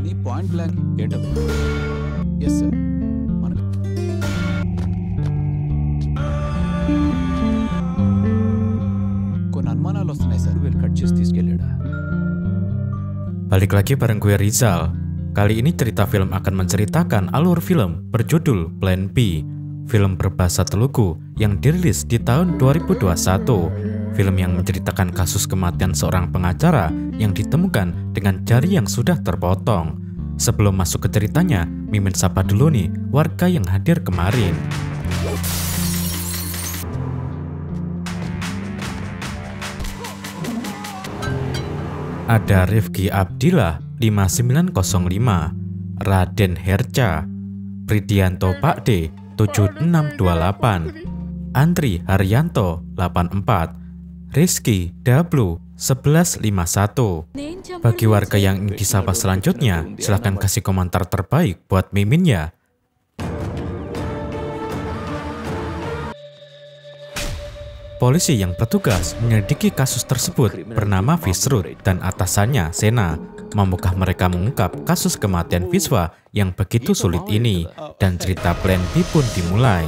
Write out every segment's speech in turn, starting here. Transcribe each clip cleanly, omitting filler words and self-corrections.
నీ point blank ఏంటమ్మా? Yes sir. కొన్ని అనుమానాలు వస్తున్నాయి సార్. వీళ్ళు కట్ చేసి తీసుకెళ్ళాడా? Balik lagi bareng gue Rizal. Kali ini cerita film akan menceritakan alur film berjudul Plan B, film berbahasa Telugu yang dirilis di tahun 2021. Film yang menceritakan kasus kematian seorang pengacara yang ditemukan dengan jari yang sudah terpotong. Sebelum masuk ke ceritanya, Mimin sapa dulu nih warga yang hadir kemarin. Ada Rifki Abdillah 5905, Raden Herca, Pridianto Pakde 7628, Andri Haryanto 84, Rizky Dablu 1151. Bagi warga yang ingin disapa selanjutnya, silahkan kasih komentar terbaik buat Mimin ya. Polisi yang bertugas menyelidiki kasus tersebut bernama Fisrut dan atasannya Sena. Mampukah mereka mengungkap kasus kematian Viswa yang begitu sulit ini? Dan cerita Plan B pun dimulai.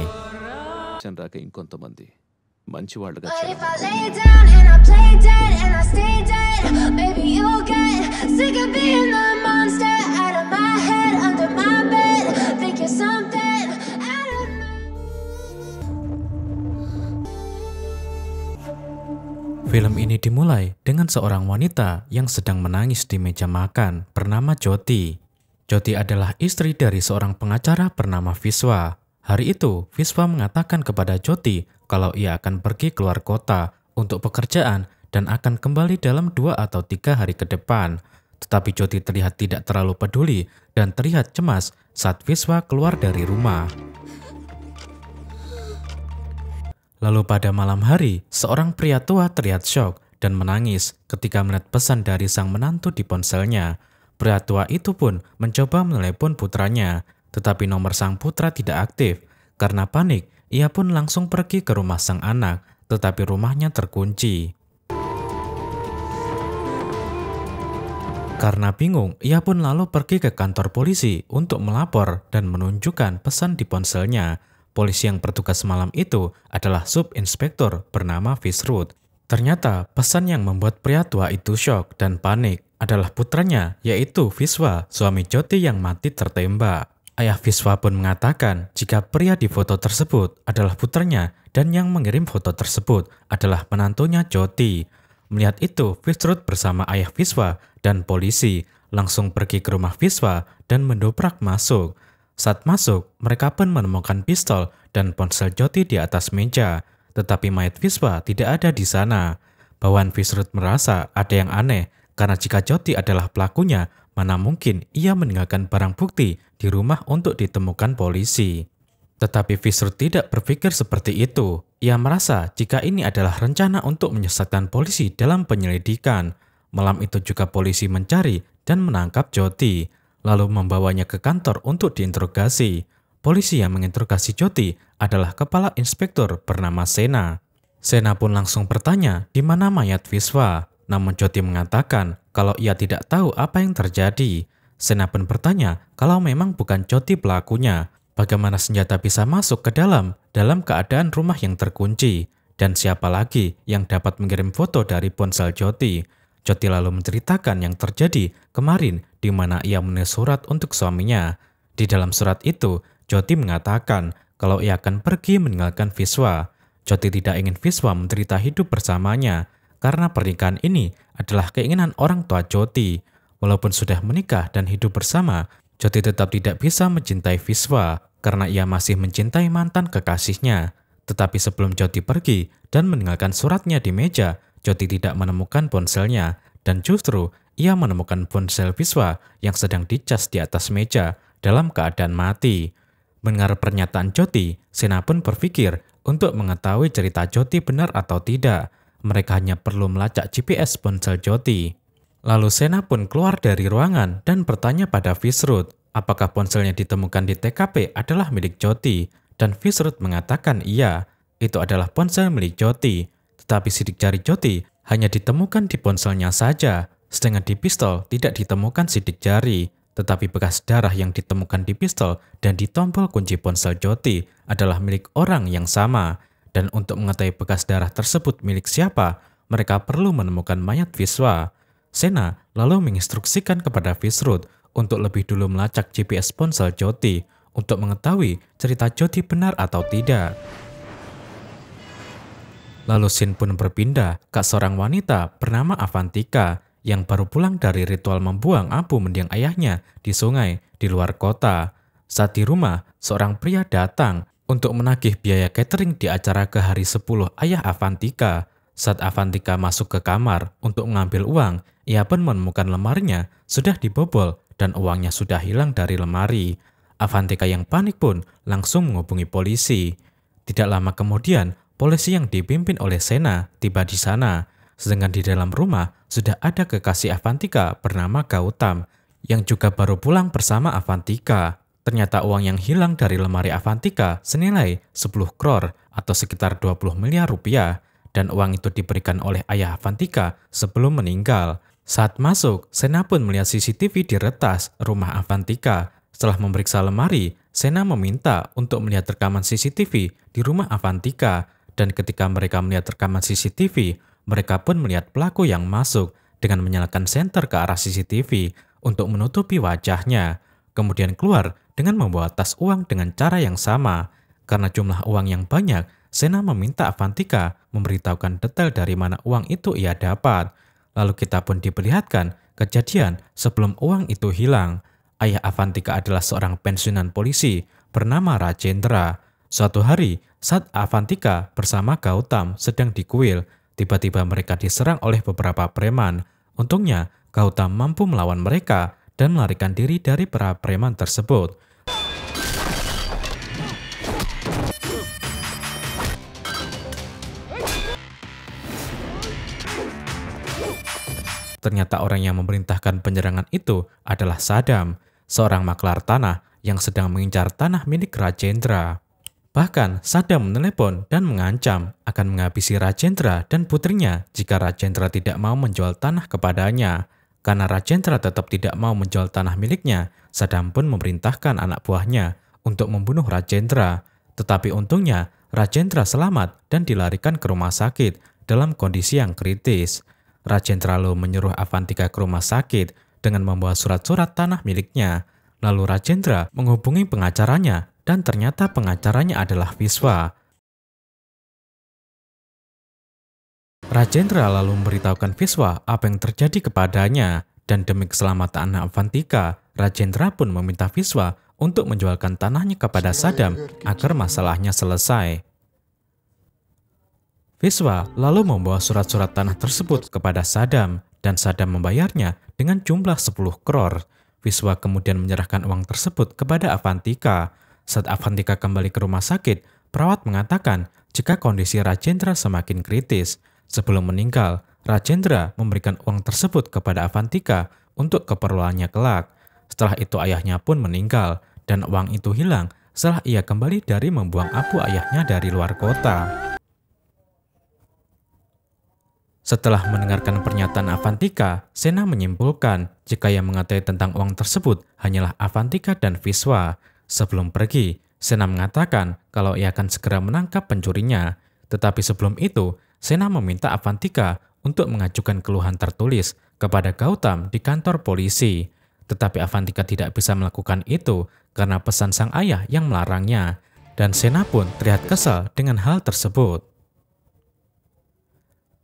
Film ini dimulai dengan seorang wanita yang sedang menangis di meja makan bernama Jyoti. Jyoti adalah istri dari seorang pengacara bernama Viswa. Hari itu, Viswa mengatakan kepada Jyoti kalau ia akan pergi keluar kota untuk pekerjaan dan akan kembali dalam 2 atau 3 hari ke depan. Tetapi Jyoti terlihat tidak terlalu peduli dan terlihat cemas saat Viswa keluar dari rumah. Lalu pada malam hari, seorang pria tua terlihat syok dan menangis ketika melihat pesan dari sang menantu di ponselnya. Pria tua itu pun mencoba menelepon putranya, tetapi nomor sang putra tidak aktif. Karena panik, ia pun langsung pergi ke rumah sang anak, tetapi rumahnya terkunci. Karena bingung, ia pun lalu pergi ke kantor polisi untuk melapor dan menunjukkan pesan di ponselnya. Polisi yang bertugas malam itu adalah subinspektur bernama Fisrut. Ternyata pesan yang membuat pria tua itu syok dan panik adalah putranya, yaitu Viswa, suami Jyoti yang mati tertembak. Ayah Viswa pun mengatakan jika pria di foto tersebut adalah putranya dan yang mengirim foto tersebut adalah menantunya Jyoti. Melihat itu, Fisrut bersama ayah Viswa dan polisi langsung pergi ke rumah Viswa dan mendobrak masuk. Saat masuk, mereka pun menemukan pistol dan ponsel Jyoti di atas meja, tetapi mayat Viswa tidak ada di sana. Bawahan Fisrut merasa ada yang aneh, karena jika Jyoti adalah pelakunya, mana mungkin ia meninggalkan barang bukti di rumah untuk ditemukan polisi. Tetapi Fisrut tidak berpikir seperti itu. Ia merasa jika ini adalah rencana untuk menyesatkan polisi dalam penyelidikan. Malam itu juga polisi mencari dan menangkap Jyoti, lalu membawanya ke kantor untuk diinterogasi. Polisi yang menginterogasi Jyoti adalah kepala inspektur bernama Sena. Sena pun langsung bertanya di mana mayat Viswa. Namun Jyoti mengatakan kalau ia tidak tahu apa yang terjadi. Sena pun bertanya kalau memang bukan Jyoti pelakunya, bagaimana senjata bisa masuk ke dalam keadaan rumah yang terkunci, dan siapa lagi yang dapat mengirim foto dari ponsel Jyoti. Jyoti lalu menceritakan yang terjadi kemarin di mana ia menulis surat untuk suaminya. Di dalam surat itu, Jyoti mengatakan kalau ia akan pergi meninggalkan Viswa. Jyoti tidak ingin Viswa menderita hidup bersamanya karena pernikahan ini adalah keinginan orang tua Jyoti. Walaupun sudah menikah dan hidup bersama, Jyoti tetap tidak bisa mencintai Viswa karena ia masih mencintai mantan kekasihnya. Tetapi sebelum Jyoti pergi dan meninggalkan suratnya di meja, Jyoti tidak menemukan ponselnya, dan justru ia menemukan ponsel Viswa yang sedang dicas di atas meja dalam keadaan mati. Mendengar pernyataan Jyoti, Sena pun berpikir untuk mengetahui cerita Jyoti benar atau tidak. Mereka hanya perlu melacak GPS ponsel Jyoti. Lalu Sena pun keluar dari ruangan dan bertanya pada Fisrut, apakah ponselnya ditemukan di TKP adalah milik Jyoti, dan Fisrut mengatakan iya, itu adalah ponsel milik Jyoti. Tetapi sidik jari Jyoti hanya ditemukan di ponselnya saja, sedangkan di pistol tidak ditemukan sidik jari. tetapi bekas darah yang ditemukan di pistol dan di tombol kunci ponsel Jyoti adalah milik orang yang sama. Dan untuk mengetahui bekas darah tersebut milik siapa, mereka perlu menemukan mayat Vishwa. Sena lalu menginstruksikan kepada Vishrut untuk lebih dulu melacak GPS ponsel Jyoti untuk mengetahui cerita Jyoti benar atau tidak. Lalu scene pun berpindah ke seorang wanita bernama Avantika yang baru pulang dari ritual membuang abu mendiang ayahnya di sungai di luar kota. Saat di rumah, seorang pria datang untuk menagih biaya catering di acara ke hari 10 ayah Avantika. Saat Avantika masuk ke kamar untuk mengambil uang, ia pun menemukan lemarinya sudah dibobol dan uangnya sudah hilang dari lemari. Avantika yang panik pun langsung menghubungi polisi. Tidak lama kemudian, polisi yang dipimpin oleh Sena tiba di sana. Sedangkan di dalam rumah sudah ada kekasih Avantika bernama Gautam yang juga baru pulang bersama Avantika. Ternyata uang yang hilang dari lemari Avantika senilai 10 crore atau sekitar 20 miliar rupiah. Dan uang itu diberikan oleh ayah Avantika sebelum meninggal. Saat masuk, Sena pun melihat CCTV di retas rumah Avantika. Setelah memeriksa lemari, Sena meminta untuk melihat rekaman CCTV di rumah Avantika. Dan ketika mereka melihat rekaman CCTV, mereka pun melihat pelaku yang masuk dengan menyalakan senter ke arah CCTV untuk menutupi wajahnya. Kemudian keluar dengan membawa tas uang dengan cara yang sama. Karena jumlah uang yang banyak, Sena meminta Avantika memberitahukan detail dari mana uang itu ia dapat. Lalu kita pun diperlihatkan kejadian sebelum uang itu hilang. Ayah Avantika adalah seorang pensiunan polisi bernama Rajendra. Suatu hari, saat Avantika bersama Gautam sedang di kuil, tiba-tiba mereka diserang oleh beberapa preman. Untungnya, Gautam mampu melawan mereka dan melarikan diri dari para preman tersebut. Ternyata orang yang memerintahkan penyerangan itu adalah Saddam, seorang maklar tanah yang sedang mengincar tanah milik Rajendra. Bahkan Saddam menelepon dan mengancam akan menghabisi Rajendra dan putrinya jika Rajendra tidak mau menjual tanah kepadanya. Karena Rajendra tetap tidak mau menjual tanah miliknya, Saddam pun memerintahkan anak buahnya untuk membunuh Rajendra. Tetapi untungnya Rajendra selamat dan dilarikan ke rumah sakit dalam kondisi yang kritis. Rajendra lalu menyuruh Avantika ke rumah sakit dengan membawa surat-surat tanah miliknya. Lalu Rajendra menghubungi pengacaranya dan ternyata pengacaranya adalah Vishwa. Rajendra lalu memberitahukan Vishwa apa yang terjadi kepadanya. Dan demi keselamatan anak Avantika, Rajendra pun meminta Vishwa untuk menjualkan tanahnya kepada Saddam agar masalahnya selesai. Vishwa lalu membawa surat-surat tanah tersebut kepada Saddam dan Saddam membayarnya dengan jumlah 10 crore. Vishwa kemudian menyerahkan uang tersebut kepada Avantika. Saat Avantika kembali ke rumah sakit, perawat mengatakan jika kondisi Rajendra semakin kritis. Sebelum meninggal, Rajendra memberikan uang tersebut kepada Avantika untuk keperluannya kelak. Setelah itu ayahnya pun meninggal dan uang itu hilang setelah ia kembali dari membuang abu ayahnya dari luar kota. Setelah mendengarkan pernyataan Avantika, Sena menyimpulkan jika yang mengetahui tentang uang tersebut hanyalah Avantika dan Vishwa. Sebelum pergi, Sena mengatakan kalau ia akan segera menangkap pencurinya. Tetapi sebelum itu, Sena meminta Avantika untuk mengajukan keluhan tertulis kepada Gautam di kantor polisi. Tetapi Avantika tidak bisa melakukan itu karena pesan sang ayah yang melarangnya. Dan Sena pun terlihat kesal dengan hal tersebut.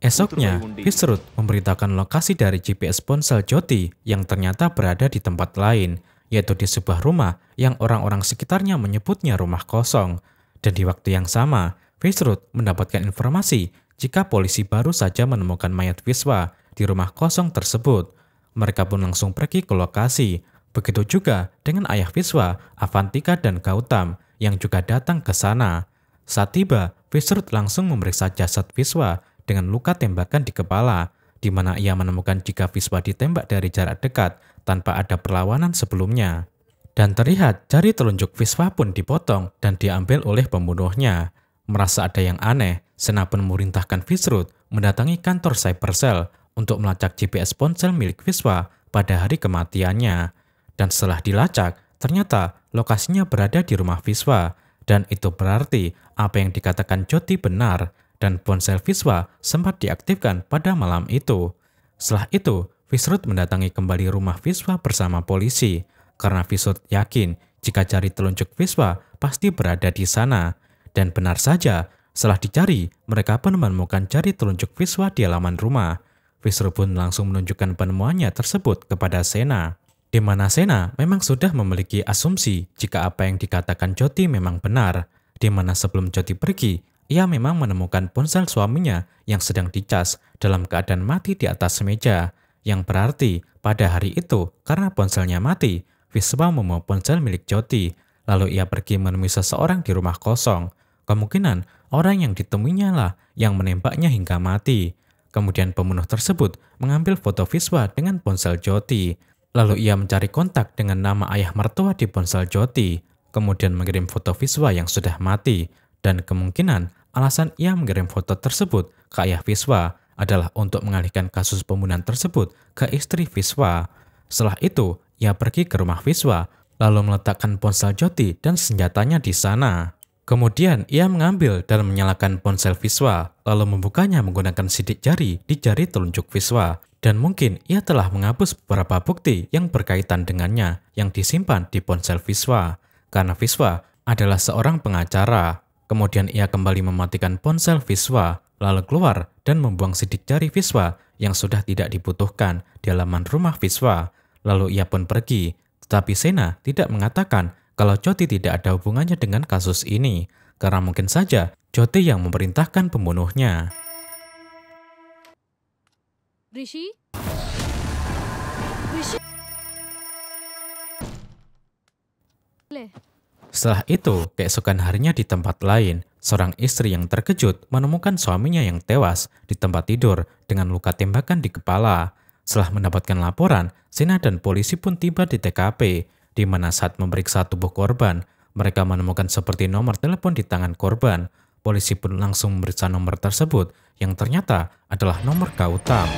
Esoknya, Vishrut memberitahukan lokasi dari GPS ponsel Jyoti yang ternyata berada di tempat lain, yaitu di sebuah rumah yang orang-orang sekitarnya menyebutnya rumah kosong. Dan di waktu yang sama, Vishrut mendapatkan informasi jika polisi baru saja menemukan mayat Vishwa di rumah kosong tersebut. Mereka pun langsung pergi ke lokasi. Begitu juga dengan ayah Vishwa, Avantika, dan Gautam yang juga datang ke sana. Saat tiba, Vishrut langsung memeriksa jasad Vishwa dengan luka tembakan di kepala, di mana ia menemukan jika Vishwa ditembak dari jarak dekat tanpa ada perlawanan sebelumnya. Dan terlihat jari telunjuk Vishwa pun dipotong dan diambil oleh pembunuhnya. Merasa ada yang aneh, Sena pun memerintahkan Vishrut mendatangi kantor Cybercell untuk melacak GPS ponsel milik Vishwa pada hari kematiannya. Dan setelah dilacak, ternyata lokasinya berada di rumah Viswa. Dan itu berarti apa yang dikatakan Jyoti benar, dan ponsel Viswa sempat diaktifkan pada malam itu. Setelah itu, Visrut mendatangi kembali rumah Viswa bersama polisi, karena Visrut yakin jika jari telunjuk Viswa pasti berada di sana. Dan benar saja, setelah dicari, mereka pun menemukan jari telunjuk Viswa di halaman rumah. Visrut pun langsung menunjukkan penemuannya tersebut kepada Sena, di mana Sena memang sudah memiliki asumsi jika apa yang dikatakan Jyoti memang benar, di mana sebelum Jyoti pergi, ia memang menemukan ponsel suaminya yang sedang dicas dalam keadaan mati di atas meja, yang berarti pada hari itu karena ponselnya mati, Viswa membawa ponsel milik Jyoti, lalu ia pergi menemui seseorang di rumah kosong. Kemungkinan orang yang ditemuinya lah yang menembaknya hingga mati. Kemudian pembunuh tersebut mengambil foto Viswa dengan ponsel Jyoti. Lalu ia mencari kontak dengan nama ayah mertua di ponsel Jyoti. Kemudian mengirim foto Viswa yang sudah mati. Dan kemungkinan alasan ia mengirim foto tersebut ke ayah Viswa adalah untuk mengalihkan kasus pembunuhan tersebut ke istri Viswa. Setelah itu, ia pergi ke rumah Viswa, lalu meletakkan ponsel Jyoti dan senjatanya di sana. Kemudian ia mengambil dan menyalakan ponsel Viswa, lalu membukanya menggunakan sidik jari di jari telunjuk Viswa. Dan mungkin ia telah menghapus beberapa bukti yang berkaitan dengannya yang disimpan di ponsel Viswa. Karena Viswa adalah seorang pengacara. Kemudian ia kembali mematikan ponsel Viswa, lalu keluar dan membuang sidik jari Viswa yang sudah tidak dibutuhkan di halaman rumah Viswa. Lalu ia pun pergi, tetapi Sena tidak mengatakan kalau Jyoti tidak ada hubungannya dengan kasus ini, karena mungkin saja Jyoti yang memerintahkan pembunuhnya. Rishi? Setelah itu, keesokan harinya di tempat lain, seorang istri yang terkejut menemukan suaminya yang tewas di tempat tidur dengan luka tembakan di kepala. Setelah mendapatkan laporan, Sena dan polisi pun tiba di TKP, di mana saat memeriksa tubuh korban, mereka menemukan seperti nomor telepon di tangan korban. Polisi pun langsung memeriksa nomor tersebut, yang ternyata adalah nomor Gautam.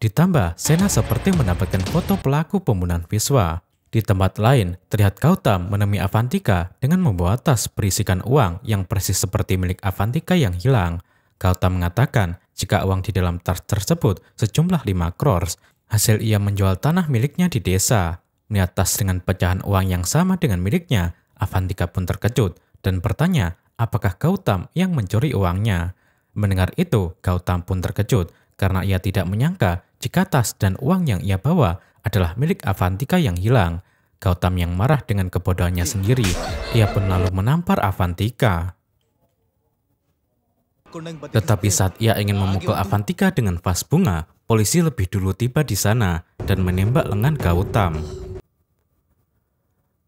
Ditambah, Sena seperti mendapatkan foto pelaku pembunuhan Viswa. Di tempat lain, terlihat Gautam menemui Avantika dengan membawa tas berisikan uang yang persis seperti milik Avantika yang hilang. Gautam mengatakan jika uang di dalam tas tersebut sejumlah 5 crores, hasil ia menjual tanah miliknya di desa. Melihat tas dengan pecahan uang yang sama dengan miliknya, Avantika pun terkejut dan bertanya apakah Gautam yang mencuri uangnya. Mendengar itu, Gautam pun terkejut karena ia tidak menyangka jika tas dan uang yang ia bawa adalah milik Avantika yang hilang. Gautam yang marah dengan kebodohannya sendiri, ia pun lalu menampar Avantika. Tetapi saat ia ingin memukul Avantika dengan vas bunga, polisi lebih dulu tiba di sana dan menembak lengan Gautam.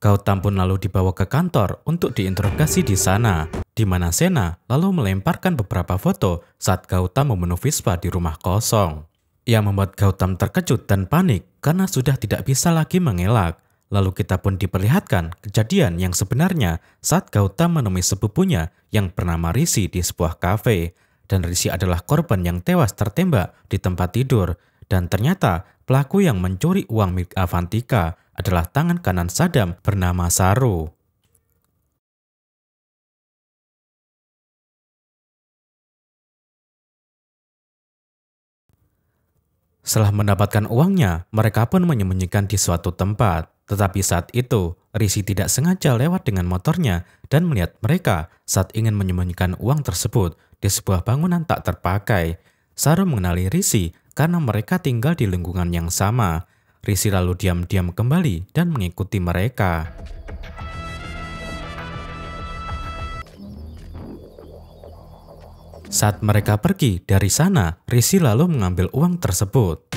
Gautam pun lalu dibawa ke kantor untuk diinterogasi di sana, di mana Sena lalu melemparkan beberapa foto saat Gautam membunuh Viswa di rumah kosong. Ia membuat Gautam terkejut dan panik karena sudah tidak bisa lagi mengelak. Lalu kita pun diperlihatkan kejadian yang sebenarnya saat Gautam menemui sepupunya yang bernama Rishi di sebuah kafe. Dan Rishi adalah korban yang tewas tertembak di tempat tidur. Dan ternyata pelaku yang mencuri uang milik Avantika adalah tangan kanan Saddam bernama Saru. Setelah mendapatkan uangnya, mereka pun menyembunyikan di suatu tempat. Tetapi saat itu, Rishi tidak sengaja lewat dengan motornya dan melihat mereka saat ingin menyembunyikan uang tersebut di sebuah bangunan tak terpakai. Saru mengenali Rishi karena mereka tinggal di lingkungan yang sama. Rishi lalu diam-diam kembali dan mengikuti mereka. Saat mereka pergi dari sana, Rishi lalu mengambil uang tersebut.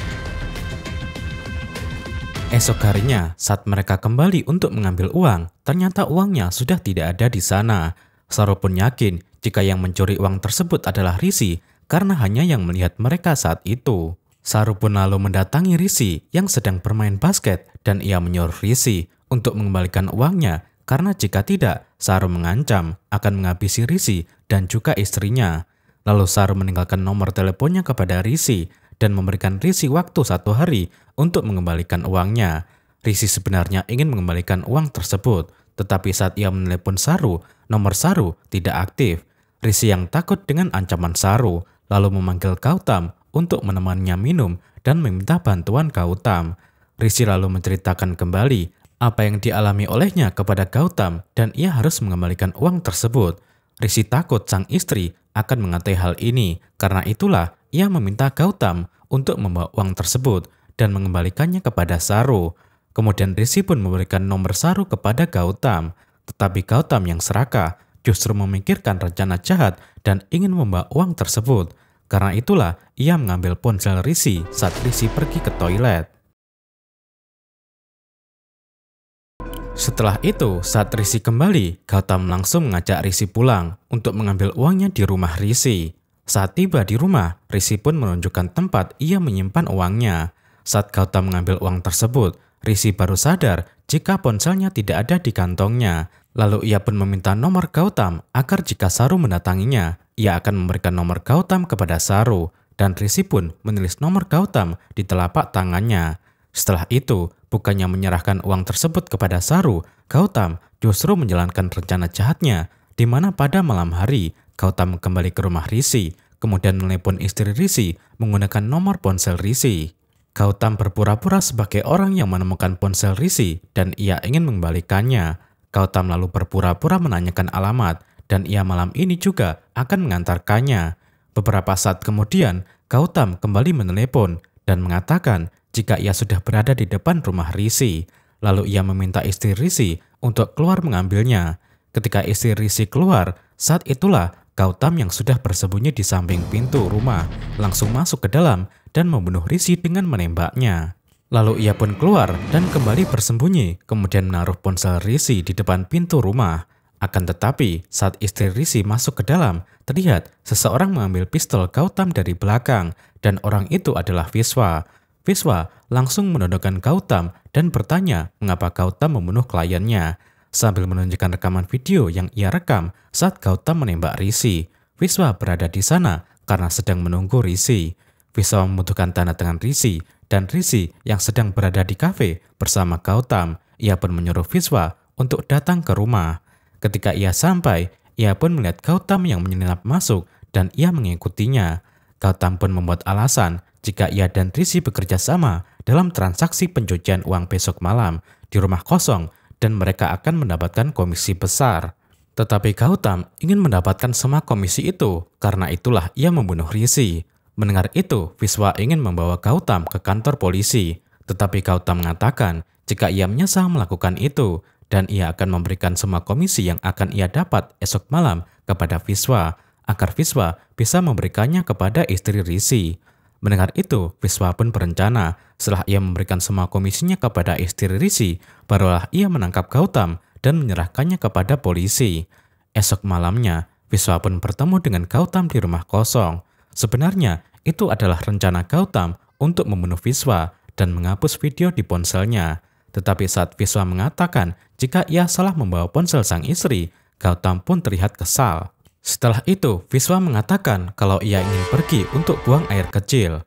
Esok harinya, saat mereka kembali untuk mengambil uang, ternyata uangnya sudah tidak ada di sana. Saru pun yakin jika yang mencuri uang tersebut adalah Rishi karena hanya yang melihat mereka saat itu. Saru pun lalu mendatangi Rishi yang sedang bermain basket dan ia menyuruh Rishi untuk mengembalikan uangnya karena jika tidak, Saru mengancam akan menghabisi Rishi dan juga istrinya. Lalu Saru meninggalkan nomor teleponnya kepada Rishi dan memberikan Rishi waktu 1 hari untuk mengembalikan uangnya. Rishi sebenarnya ingin mengembalikan uang tersebut, tetapi saat ia menelepon Saru, nomor Saru tidak aktif. Rishi yang takut dengan ancaman Saru, lalu memanggil Gautam untuk menemaninya minum dan meminta bantuan Gautam. Rishi lalu menceritakan kembali apa yang dialami olehnya kepada Gautam dan ia harus mengembalikan uang tersebut. Rishi takut sang istri akan mengatai hal ini, karena itulah ia meminta Gautam untuk membawa uang tersebut dan mengembalikannya kepada Saru. Kemudian Rishi pun memberikan nomor Saru kepada Gautam, tetapi Gautam yang serakah justru memikirkan rencana jahat dan ingin membawa uang tersebut. Karena itulah ia mengambil ponsel Rishi saat Rishi pergi ke toilet. Setelah itu, saat Rishi kembali, Gautam langsung mengajak Rishi pulang untuk mengambil uangnya di rumah Rishi. Saat tiba di rumah, Rishi pun menunjukkan tempat ia menyimpan uangnya. Saat Gautam mengambil uang tersebut, Rishi baru sadar jika ponselnya tidak ada di kantongnya. Lalu ia pun meminta nomor Gautam agar jika Saru mendatanginya, ia akan memberikan nomor Gautam kepada Saru. Dan Rishi pun menulis nomor Gautam di telapak tangannya. Setelah itu, bukannya menyerahkan uang tersebut kepada Saru, Gautam justru menjalankan rencana jahatnya, di mana pada malam hari, Gautam kembali ke rumah Rishi, kemudian menelepon istri Rishi menggunakan nomor ponsel Rishi. Gautam berpura-pura sebagai orang yang menemukan ponsel Rishi dan ia ingin mengembalikannya. Gautam lalu berpura-pura menanyakan alamat, dan ia malam ini juga akan mengantarkannya. Beberapa saat kemudian, Gautam kembali menelepon dan mengatakan jika ia sudah berada di depan rumah Rishi. Lalu ia meminta istri Rishi untuk keluar mengambilnya. Ketika istri Rishi keluar, saat itulah Gautam yang sudah bersembunyi di samping pintu rumah langsung masuk ke dalam dan membunuh Rishi dengan menembaknya. Lalu ia pun keluar dan kembali bersembunyi, kemudian menaruh ponsel Rishi di depan pintu rumah. Akan tetapi, saat istri Rishi masuk ke dalam, terlihat seseorang mengambil pistol Gautam dari belakang, dan orang itu adalah Vishwa. Vishwa langsung menodongkan Gautam dan bertanya mengapa Gautam membunuh kliennya. Sambil menunjukkan rekaman video yang ia rekam saat Gautam menembak Rishi. Vishwa berada di sana karena sedang menunggu Rishi. Vishwa membutuhkan tanda tangan Rishi, dan Rishi yang sedang berada di kafe bersama Gautam. Ia pun menyuruh Vishwa untuk datang ke rumah. Ketika ia sampai, ia pun melihat Gautam yang menyelinap masuk dan ia mengikutinya. Gautam pun membuat alasan jika ia dan Rishi bekerja sama dalam transaksi pencucian uang besok malam di rumah kosong dan mereka akan mendapatkan komisi besar. Tetapi Gautam ingin mendapatkan semua komisi itu, karena itulah ia membunuh Rishi. Mendengar itu, Vishwa ingin membawa Gautam ke kantor polisi, tetapi Gautam mengatakan jika ia menyesal melakukan itu dan ia akan memberikan semua komisi yang akan ia dapat esok malam kepada Vishwa, agar Vishwa bisa memberikannya kepada istri Rishi. Mendengar itu, Vishwa pun berencana setelah ia memberikan semua komisinya kepada istri Rishi, barulah ia menangkap Gautam dan menyerahkannya kepada polisi. Esok malamnya, Vishwa pun bertemu dengan Gautam di rumah kosong. Sebenarnya, itu adalah rencana Gautam untuk membunuh Vishwa dan menghapus video di ponselnya. Tetapi saat Vishwa mengatakan jika ia salah membawa ponsel sang istri, Gautam pun terlihat kesal. Setelah itu, Vishwa mengatakan kalau ia ingin pergi untuk buang air kecil.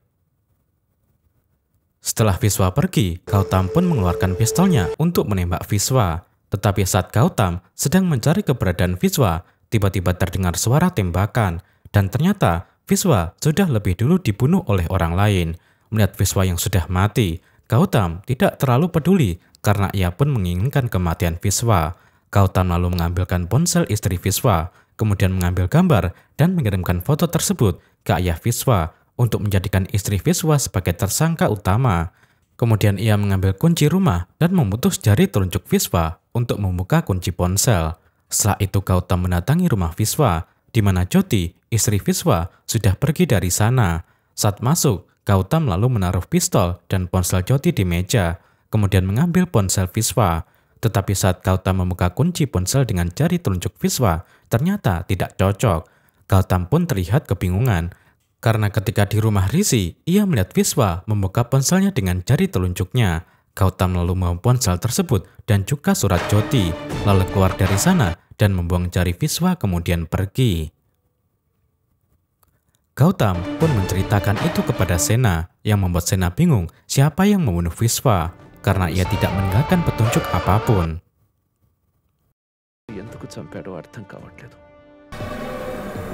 Setelah Vishwa pergi, Gautam pun mengeluarkan pistolnya untuk menembak Vishwa. Tetapi saat Gautam sedang mencari keberadaan Vishwa, tiba-tiba terdengar suara tembakan. Dan ternyata Vishwa sudah lebih dulu dibunuh oleh orang lain. Melihat Vishwa yang sudah mati, Gautam tidak terlalu peduli karena ia pun menginginkan kematian Vishwa. Gautam lalu mengambilkan ponsel istri Vishwa, kemudian mengambil gambar dan mengirimkan foto tersebut ke ayah Vishwa untuk menjadikan istri Vishwa sebagai tersangka utama. Kemudian ia mengambil kunci rumah dan memutus jari telunjuk Vishwa untuk membuka kunci ponsel. Setelah itu Gautam mendatangi rumah Vishwa, di mana Jyoti, istri Vishwa, sudah pergi dari sana. Saat masuk, Gautam lalu menaruh pistol dan ponsel Jyoti di meja, kemudian mengambil ponsel Vishwa. Tetapi saat Gautam membuka kunci ponsel dengan jari telunjuk Vishwa, ternyata tidak cocok. Gautam pun terlihat kebingungan, karena ketika di rumah Rishi, ia melihat Vishwa membuka ponselnya dengan jari telunjuknya. Gautam lalu membawa ponsel tersebut dan juga surat Jyoti, lalu keluar dari sana dan membuang jari Vishwa kemudian pergi. Gautam pun menceritakan itu kepada Sena, yang membuat Sena bingung siapa yang membunuh Vishwa karena ia tidak meninggalkan petunjuk apapun.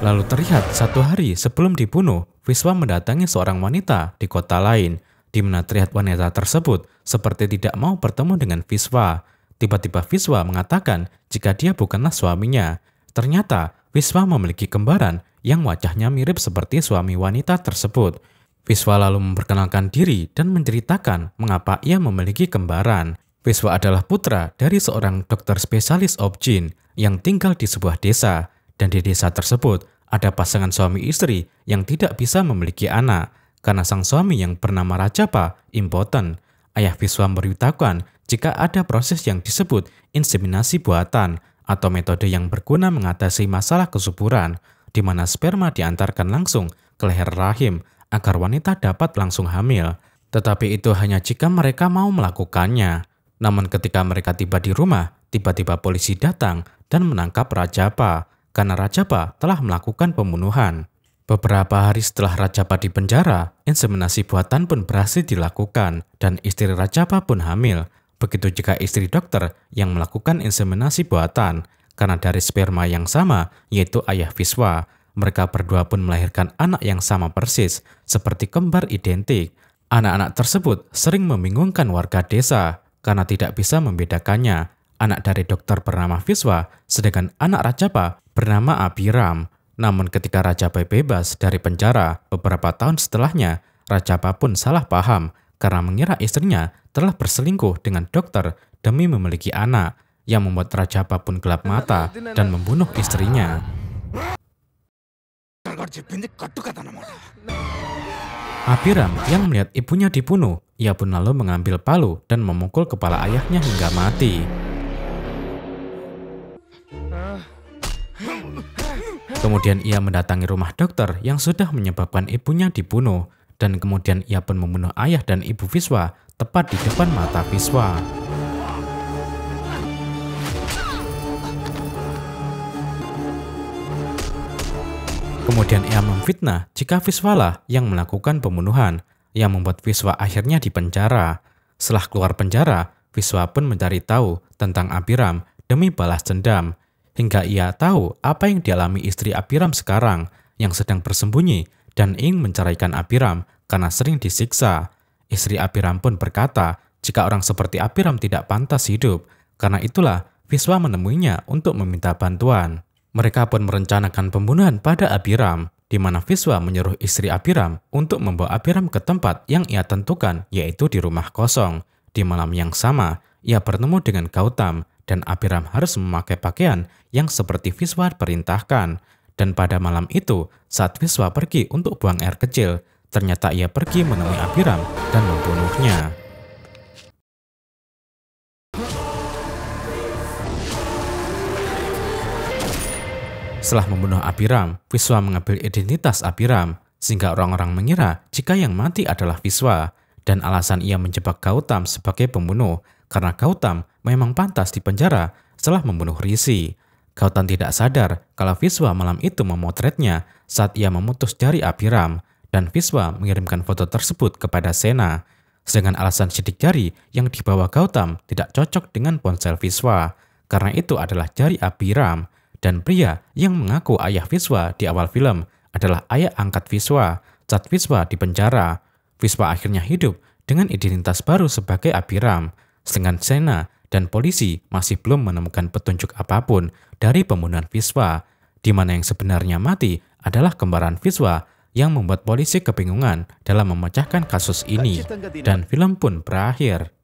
Lalu terlihat satu hari sebelum dibunuh, Vishwa mendatangi seorang wanita di kota lain, di mana terlihat wanita tersebut seperti tidak mau bertemu dengan Vishwa. Tiba-tiba Vishwa mengatakan jika dia bukanlah suaminya. Ternyata Vishwa memiliki kembaran yang wajahnya mirip seperti suami wanita tersebut. Vishwa lalu memperkenalkan diri dan menceritakan mengapa ia memiliki kembaran. Vishwa adalah putra dari seorang dokter spesialis objin yang tinggal di sebuah desa. Dan di desa tersebut ada pasangan suami istri yang tidak bisa memiliki anak karena sang suami yang bernama Rajapa impoten. Ayah Vishwa memberitahukan jika ada proses yang disebut inseminasi buatan atau metode yang berguna mengatasi masalah kesuburan, di mana sperma diantarkan langsung ke leher rahim agar wanita dapat langsung hamil. Tetapi itu hanya jika mereka mau melakukannya. Namun ketika mereka tiba di rumah, tiba-tiba polisi datang dan menangkap Rajapa karena Rajapa telah melakukan pembunuhan. Beberapa hari setelah Rajapa dipenjara, inseminasi buatan pun berhasil dilakukan dan istri Rajapa pun hamil. Begitu juga istri dokter yang melakukan inseminasi buatan karena dari sperma yang sama, yaitu ayah Vishwa. Mereka berdua pun melahirkan anak yang sama persis, seperti kembar identik. Anak-anak tersebut sering membingungkan warga desa karena tidak bisa membedakannya. Anak dari dokter bernama Vishwa, sedangkan anak Rajapa bernama Abhiram. Namun ketika Rajapa bebas dari penjara beberapa tahun setelahnya, Rajapa pun salah paham karena mengira istrinya telah berselingkuh dengan dokter demi memiliki anak, yang membuat Rajapa pun gelap mata dan membunuh istrinya. Abhiram yang melihat ibunya dibunuh, ia pun lalu mengambil palu dan memukul kepala ayahnya hingga mati. Kemudian ia mendatangi rumah dokter yang sudah menyebabkan ibunya dibunuh, dan kemudian ia pun membunuh ayah dan ibu Vishwa tepat di depan mata Vishwa. Kemudian ia memfitnah jika Vishwa lah yang melakukan pembunuhan, yang membuat Vishwa akhirnya dipenjara. Setelah keluar penjara, Vishwa pun mencari tahu tentang Abhiram demi balas dendam, hingga ia tahu apa yang dialami istri Abhiram sekarang yang sedang bersembunyi dan ingin menceraikan Abhiram karena sering disiksa. Istri Abhiram pun berkata jika orang seperti Abhiram tidak pantas hidup, karena itulah Vishwa menemuinya untuk meminta bantuan. Mereka pun merencanakan pembunuhan pada Abhiram, di mana Vishwa menyuruh istri Abhiram untuk membawa Abhiram ke tempat yang ia tentukan, yaitu di rumah kosong. Di malam yang sama, ia bertemu dengan Gautam, dan Abhiram harus memakai pakaian yang seperti Vishwa perintahkan. Dan pada malam itu, saat Vishwa pergi untuk buang air kecil, ternyata ia pergi menemui Abhiram dan membunuhnya. Setelah membunuh Abhiram, Vishwa mengambil identitas Abhiram, sehingga orang-orang mengira jika yang mati adalah Vishwa. Dan alasan ia menjebak Gautam sebagai pembunuh, karena Gautam memang pantas dipenjara setelah membunuh Rishi. Gautam tidak sadar kalau Vishwa malam itu memotretnya saat ia memutus jari Abhiram, dan Vishwa mengirimkan foto tersebut kepada Sena. Sedangkan alasan sidik jari yang dibawa Gautam tidak cocok dengan ponsel Vishwa, karena itu adalah jari Abhiram, dan pria yang mengaku ayah Vishwa di awal film adalah ayah angkat Vishwa saat Vishwa dipenjara. Vishwa akhirnya hidup dengan identitas baru sebagai Abhiram, sedangkan Sena dan polisi masih belum menemukan petunjuk apapun dari pembunuhan Vishwa, di mana yang sebenarnya mati adalah kembaran Vishwa, yang membuat polisi kebingungan dalam memecahkan kasus ini, dan film pun berakhir.